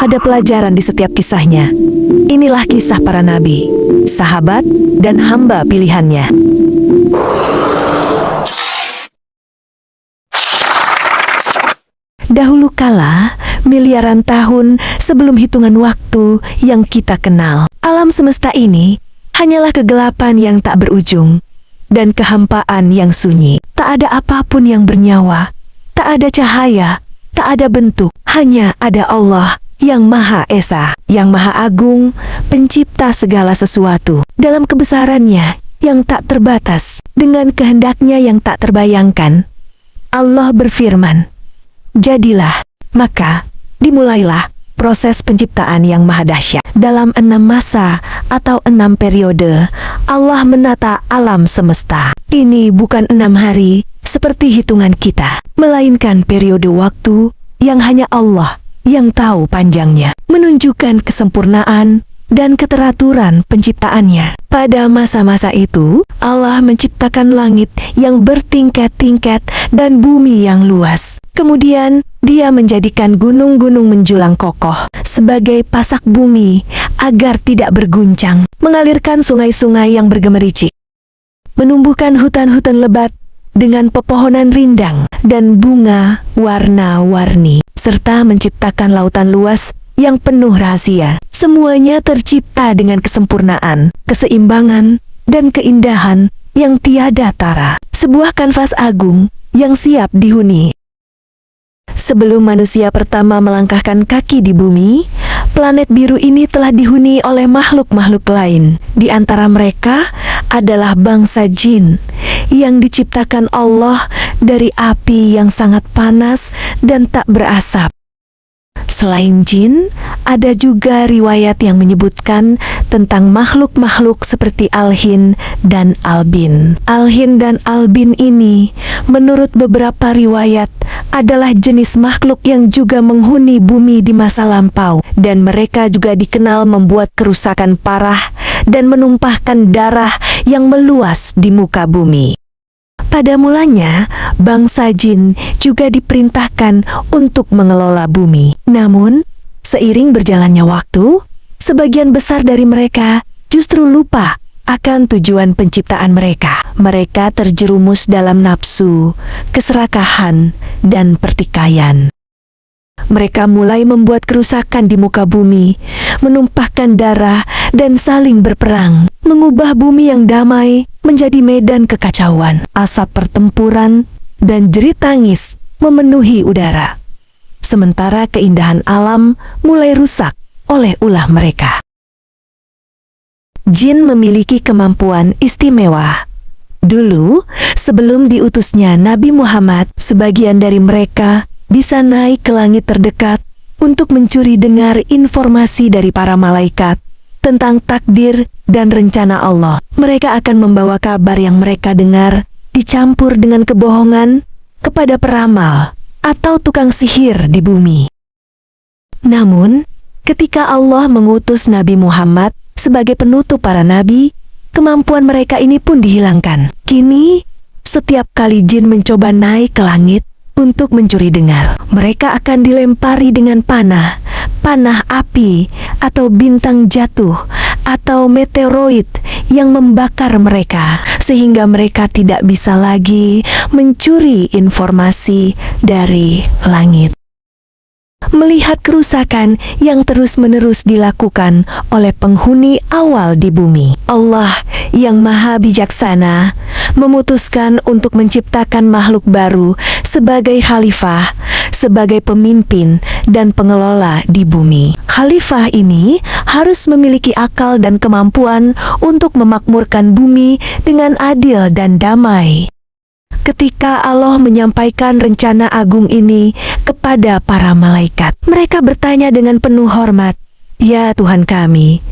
Ada pelajaran di setiap kisahnya. Inilah kisah para nabi, sahabat, dan hamba pilihannya. Dahulu kala, miliaran tahun sebelum hitungan waktu yang kita kenal, alam semesta ini hanyalah kegelapan yang tak berujung dan kehampaan yang sunyi. Tak ada apapun yang bernyawa, tak ada cahaya, tak ada bentuk, hanya ada Allah yang Maha Esa, yang Maha Agung, pencipta segala sesuatu. Dalam kebesarannya yang tak terbatas, dengan kehendaknya yang tak terbayangkan, Allah berfirman, "Jadilah," maka dimulailah proses penciptaan yang maha dahsyat. Dalam 6 masa atau 6 periode, Allah menata alam semesta. Ini bukan 6 hari seperti hitungan kita, melainkan periode waktu yang hanya Allah yang tahu panjangnya, menunjukkan kesempurnaan dan keteraturan penciptaannya. Pada masa-masa itu, Allah menciptakan langit yang bertingkat-tingkat dan bumi yang luas. Kemudian, Dia menjadikan gunung-gunung menjulang kokoh sebagai pasak bumi agar tidak berguncang, mengalirkan sungai-sungai yang bergemericik, menumbuhkan hutan-hutan lebat dengan pepohonan rindang dan bunga warna-warni, serta menciptakan lautan luas yang penuh rahasia. Semuanya tercipta dengan kesempurnaan, keseimbangan, dan keindahan yang tiada tara. Sebuah kanvas agung yang siap dihuni. Sebelum manusia pertama melangkahkan kaki di bumi, planet biru ini telah dihuni oleh makhluk-makhluk lain. Di antara mereka adalah bangsa jin yang diciptakan Allah dari api yang sangat panas dan tak berasap. Selain jin, ada juga riwayat yang menyebutkan tentang makhluk-makhluk seperti Al-Hin dan Al-Bin. Al-Hin dan Al-Bin ini, menurut beberapa riwayat, adalah jenis makhluk yang juga menghuni bumi di masa lampau, dan mereka juga dikenal membuat kerusakan parah dan menumpahkan darah yang meluas di muka bumi. Pada mulanya, bangsa jin juga diperintahkan untuk mengelola bumi. Namun, seiring berjalannya waktu, sebagian besar dari mereka justru lupa akan tujuan penciptaan mereka. Mereka terjerumus dalam nafsu, keserakahan, dan pertikaian. Mereka mulai membuat kerusakan di muka bumi, menumpahkan darah, dan saling berperang, mengubah bumi yang damai menjadi medan kekacauan. Asap pertempuran dan jerit tangis memenuhi udara. Sementara keindahan alam mulai rusak oleh ulah mereka. Jin memiliki kemampuan istimewa. Dulu, sebelum diutusnya Nabi Muhammad, sebagian dari mereka bisa naik ke langit terdekat untuk mencuri dengar informasi dari para malaikat tentang takdir dan rencana Allah. Mereka akan membawa kabar yang mereka dengar dicampur dengan kebohongan kepada peramal atau tukang sihir di bumi. Namun, ketika Allah mengutus Nabi Muhammad sebagai penutup para nabi, kemampuan mereka ini pun dihilangkan. Kini, setiap kali jin mencoba naik ke langit untuk mencuri dengar, mereka akan dilempari dengan panah api, atau bintang jatuh, atau meteoroid yang membakar mereka, sehingga mereka tidak bisa lagi mencuri informasi dari langit. Melihat kerusakan yang terus-menerus dilakukan oleh penghuni awal di bumi, Allah yang maha bijaksana memutuskan untuk menciptakan makhluk baru sebagai khalifah, sebagai pemimpin dan pengelola di bumi. Khalifah ini harus memiliki akal dan kemampuan untuk memakmurkan bumi dengan adil dan damai. Ketika Allah menyampaikan rencana agung ini kepada para malaikat, mereka bertanya dengan penuh hormat, "Ya Tuhan kami,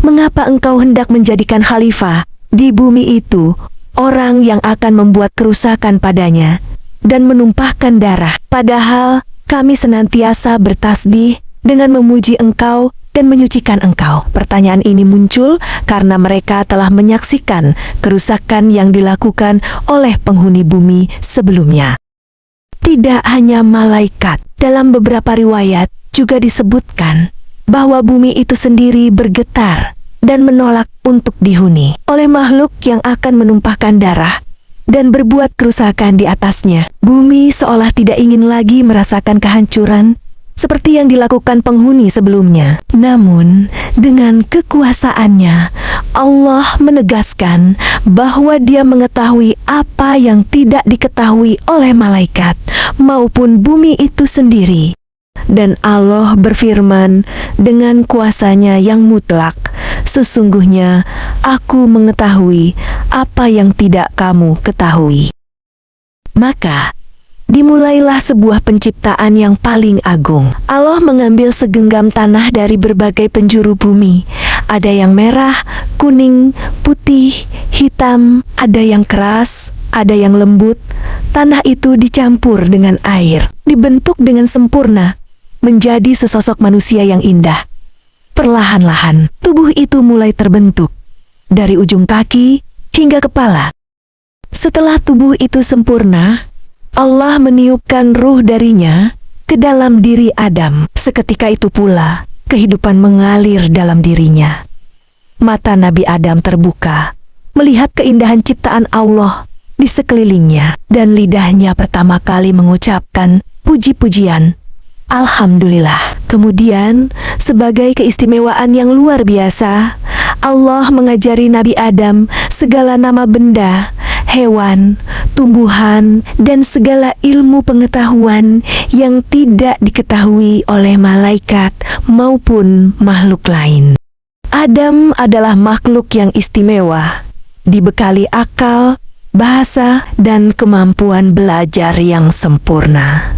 mengapa Engkau hendak menjadikan khalifah di bumi itu orang yang akan membuat kerusakan padanya dan menumpahkan darah? Padahal kami senantiasa bertasbih dengan memuji Engkau dan menyucikan Engkau." Pertanyaan ini muncul karena mereka telah menyaksikan kerusakan yang dilakukan oleh penghuni bumi sebelumnya. Tidak hanya malaikat, Dalam beberapa riwayat juga disebutkan bahwa bumi itu sendiri bergetar dan menolak untuk dihuni oleh makhluk yang akan menumpahkan darah dan berbuat kerusakan di atasnya. Bumi seolah tidak ingin lagi merasakan kehancuran seperti yang dilakukan penghuni sebelumnya. Namun, dengan kekuasaannya, Allah menegaskan bahwa Dia mengetahui apa yang tidak diketahui oleh malaikat maupun bumi itu sendiri. Dan Allah berfirman dengan kuasanya yang mutlak, "Sesungguhnya Aku mengetahui apa yang tidak kamu ketahui." Maka, dimulailah sebuah penciptaan yang paling agung. Allah mengambil segenggam tanah dari berbagai penjuru bumi. Ada yang merah, kuning, putih, hitam, ada yang keras, ada yang lembut. Tanah itu dicampur dengan air, dibentuk dengan sempurna, menjadi sesosok manusia yang indah. Perlahan-lahan, tubuh itu mulai terbentuk, dari ujung kaki hingga kepala. Setelah tubuh itu sempurna, Allah meniupkan ruh darinya ke dalam diri Adam. Seketika itu pula, kehidupan mengalir dalam dirinya. Mata Nabi Adam terbuka, melihat keindahan ciptaan Allah di sekelilingnya, dan lidahnya pertama kali mengucapkan puji-pujian, "Alhamdulillah." Kemudian, sebagai keistimewaan yang luar biasa, Allah mengajari Nabi Adam segala nama benda, hewan, tumbuhan, dan segala ilmu pengetahuan yang tidak diketahui oleh malaikat maupun makhluk lain. Adam adalah makhluk yang istimewa, dibekali akal, bahasa, dan kemampuan belajar yang sempurna.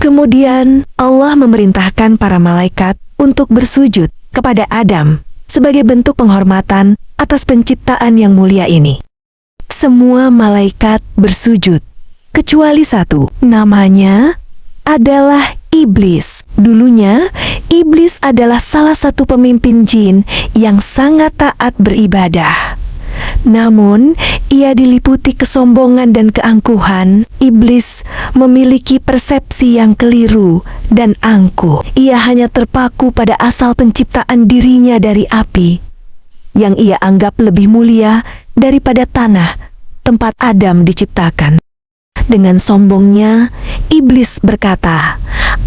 Kemudian Allah memerintahkan para malaikat untuk bersujud kepada Adam sebagai bentuk penghormatan atas penciptaan yang mulia ini. Semua malaikat bersujud, kecuali satu. Namanya adalah Iblis. Dulunya, Iblis adalah salah satu pemimpin jin yang sangat taat beribadah. Namun, ia diliputi kesombongan dan keangkuhan. Iblis memiliki persepsi yang keliru dan angkuh. Ia hanya terpaku pada asal penciptaan dirinya dari api, yang ia anggap lebih mulia daripada tanah tempat Adam diciptakan. Dengan sombongnya, Iblis berkata,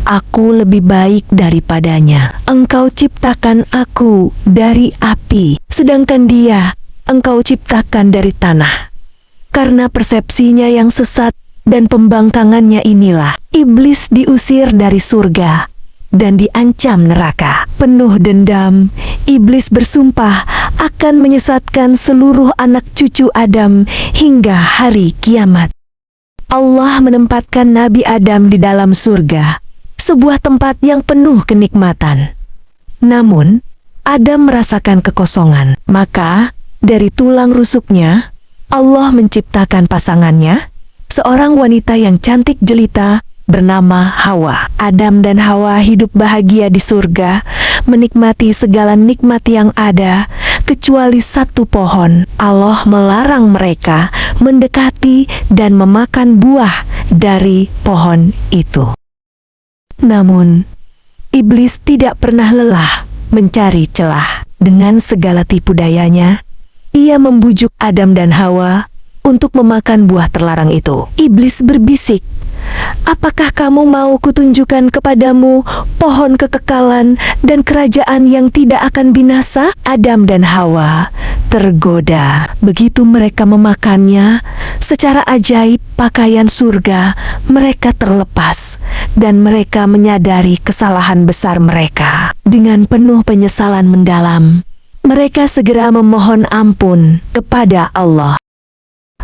"Aku lebih baik daripadanya. Engkau ciptakan aku dari api, sedangkan dia Engkau ciptakan dari tanah." Karena persepsinya yang sesat dan pembangkangannya inilah, Iblis diusir dari surga dan diancam neraka. Penuh dendam, Iblis bersumpah akan menyesatkan seluruh anak cucu Adam hingga hari kiamat. Allah menempatkan Nabi Adam di dalam surga, sebuah tempat yang penuh kenikmatan. Namun, Adam merasakan kekosongan. Maka, dari tulang rusuknya, Allah menciptakan pasangannya, seorang wanita yang cantik jelita bernama Hawa. Adam dan Hawa hidup bahagia di surga, menikmati segala nikmat yang ada, kecuali satu pohon. Allah melarang mereka mendekati dan memakan buah dari pohon itu. Namun, Iblis tidak pernah lelah mencari celah. Dengan segala tipu dayanya, ia membujuk Adam dan Hawa untuk memakan buah terlarang itu. Iblis berbisik, "Apakah kamu mau kutunjukkan kepadamu pohon kekekalan dan kerajaan yang tidak akan binasa?" Adam dan Hawa tergoda. Begitu mereka memakannya, secara ajaib pakaian surga mereka terlepas dan mereka menyadari kesalahan besar mereka. Dengan penuh penyesalan mendalam, mereka segera memohon ampun kepada Allah.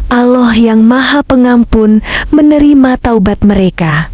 Allah yang Maha Pengampun menerima taubat mereka.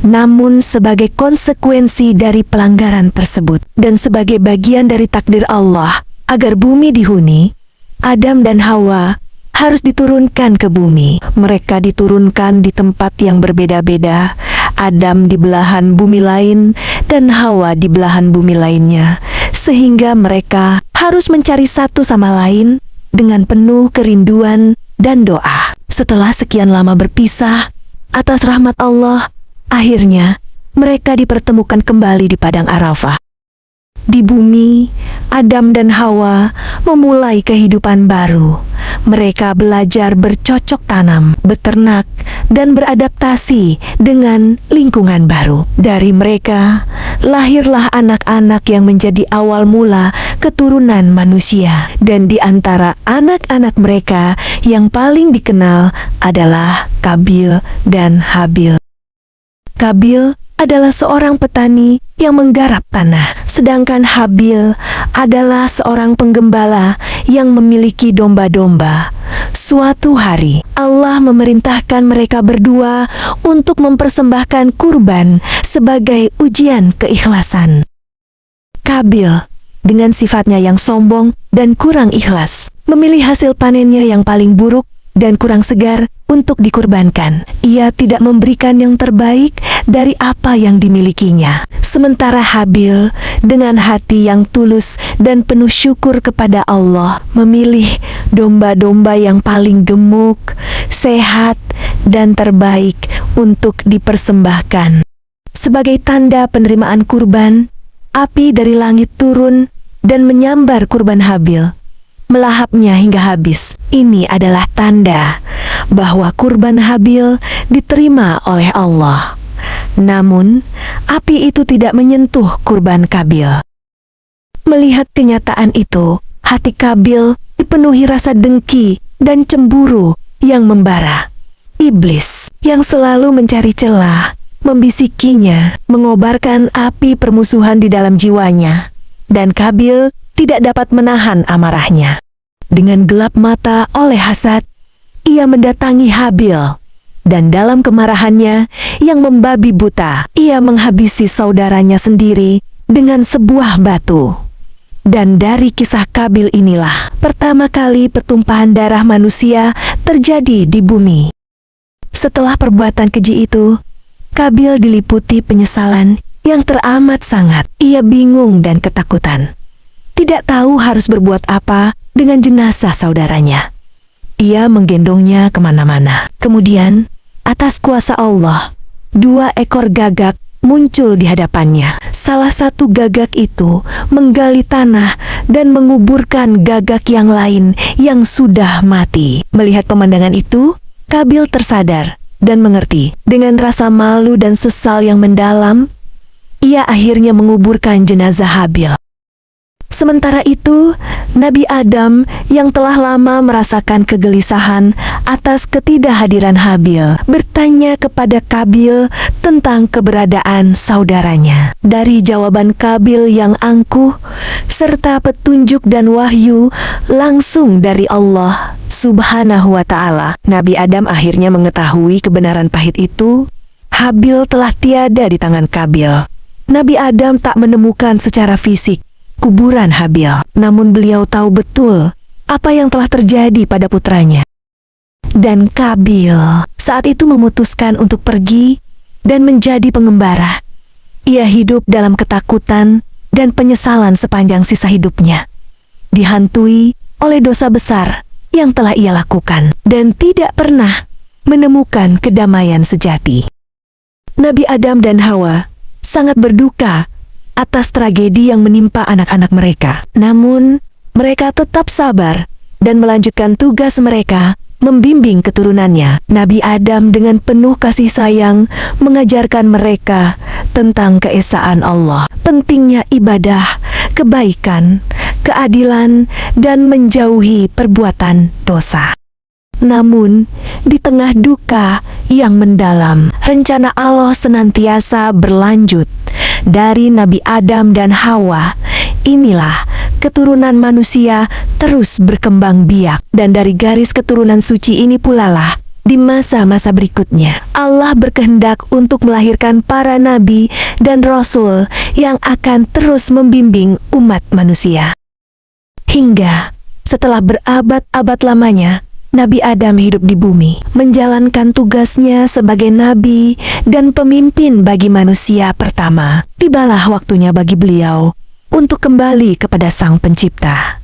Namun sebagai konsekuensi dari pelanggaran tersebut dan sebagai bagian dari takdir Allah agar bumi dihuni, Adam dan Hawa harus diturunkan ke bumi. Mereka diturunkan di tempat yang berbeda-beda. Adam di belahan bumi lain dan Hawa di belahan bumi lainnya, sehingga mereka harus mencari satu sama lain dengan penuh kerinduan dan doa. Setelah sekian lama berpisah, atas rahmat Allah, akhirnya mereka dipertemukan kembali di padang Arafah. Di bumi, Adam dan Hawa memulai kehidupan baru. Mereka belajar bercocok tanam, beternak, dan beradaptasi dengan lingkungan baru. Dari mereka, lahirlah anak-anak yang menjadi awal mula keturunan manusia. Dan di antara anak-anak mereka yang paling dikenal adalah Kabil dan Habil. Kabil adalah seorang petani yang menggarap tanah, sedangkan Habil adalah seorang penggembala yang memiliki domba-domba. Suatu hari, Allah memerintahkan mereka berdua untuk mempersembahkan kurban sebagai ujian keikhlasan. Kabil, dengan sifatnya yang sombong dan kurang ikhlas, memilih hasil panennya yang paling buruk dan kurang segar untuk dikurbankan. Ia tidak memberikan yang terbaik dari apa yang dimilikinya. Sementara Habil, dengan hati yang tulus dan penuh syukur kepada Allah, memilih domba-domba yang paling gemuk, sehat, dan terbaik untuk dipersembahkan. Sebagai tanda penerimaan kurban, api dari langit turun dan menyambar kurban Habil, melahapnya hingga habis. Ini adalah tanda bahwa kurban Habil diterima oleh Allah. Namun, api itu tidak menyentuh kurban Kabil. Melihat kenyataan itu, hati Kabil dipenuhi rasa dengki dan cemburu yang membara. Iblis yang selalu mencari celah membisikinya, mengobarkan api permusuhan di dalam jiwanya, dan Kabil tidak dapat menahan amarahnya. Dengan gelap mata oleh hasad, ia mendatangi Habil, dan dalam kemarahannya yang membabi buta, ia menghabisi saudaranya sendiri dengan sebuah batu. Dan dari kisah Kabil inilah pertama kali pertumpahan darah manusia terjadi di bumi. Setelah perbuatan keji itu, Kabil diliputi penyesalan yang teramat sangat. Ia bingung dan ketakutan, tidak tahu harus berbuat apa dengan jenazah saudaranya. Ia menggendongnya kemana-mana. Kemudian, atas kuasa Allah, 2 ekor gagak muncul di hadapannya. Salah satu gagak itu menggali tanah dan menguburkan gagak yang lain yang sudah mati. Melihat pemandangan itu, Kabil tersadar dan mengerti. Dengan rasa malu dan sesal yang mendalam, ia akhirnya menguburkan jenazah Habil. Sementara itu, Nabi Adam yang telah lama merasakan kegelisahan atas ketidakhadiran Habil bertanya kepada Kabil tentang keberadaan saudaranya. Dari jawaban Kabil yang angkuh, serta petunjuk dan wahyu langsung dari Allah Subhanahu wa Ta'ala, Nabi Adam akhirnya mengetahui kebenaran pahit itu. Habil telah tiada di tangan Kabil. Nabi Adam tak menemukan secara fisik kuburan Habil, namun beliau tahu betul apa yang telah terjadi pada putranya. Dan Kabil saat itu memutuskan untuk pergi dan menjadi pengembara. Ia hidup dalam ketakutan dan penyesalan sepanjang sisa hidupnya, dihantui oleh dosa besar yang telah ia lakukan, dan tidak pernah menemukan kedamaian sejati. Nabi Adam dan Hawa sangat berduka atas tragedi yang menimpa anak-anak mereka. Namun, mereka tetap sabar dan melanjutkan tugas mereka membimbing keturunannya. Nabi Adam dengan penuh kasih sayang mengajarkan mereka tentang keesaan Allah, pentingnya ibadah, kebaikan, keadilan, dan menjauhi perbuatan dosa. Namun, di tengah duka yang mendalam, rencana Allah senantiasa berlanjut. Dari Nabi Adam dan Hawa, inilah keturunan manusia terus berkembang biak. Dan dari garis keturunan suci ini pula lah, di masa-masa berikutnya, Allah berkehendak untuk melahirkan para nabi dan rasul yang akan terus membimbing umat manusia. Hingga setelah berabad-abad lamanya, Nabi Adam hidup di bumi, menjalankan tugasnya sebagai nabi dan pemimpin bagi manusia pertama. Tibalah waktunya bagi beliau untuk kembali kepada Sang Pencipta.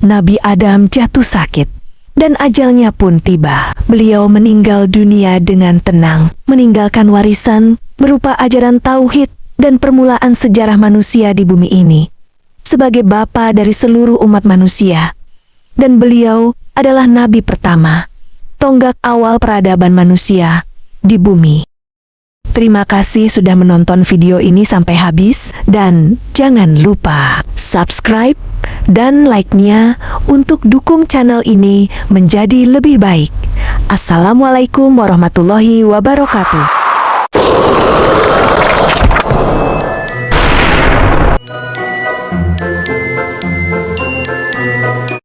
Nabi Adam jatuh sakit dan ajalnya pun tiba. Beliau meninggal dunia dengan tenang, meninggalkan warisan berupa ajaran tauhid dan permulaan sejarah manusia di bumi ini. Sebagai bapa dari seluruh umat manusia, dan beliau adalah nabi pertama, tonggak awal peradaban manusia di bumi. Terima kasih sudah menonton video ini sampai habis, dan jangan lupa subscribe dan like-nya untuk dukung channel ini menjadi lebih baik. Assalamualaikum warahmatullahi wabarakatuh.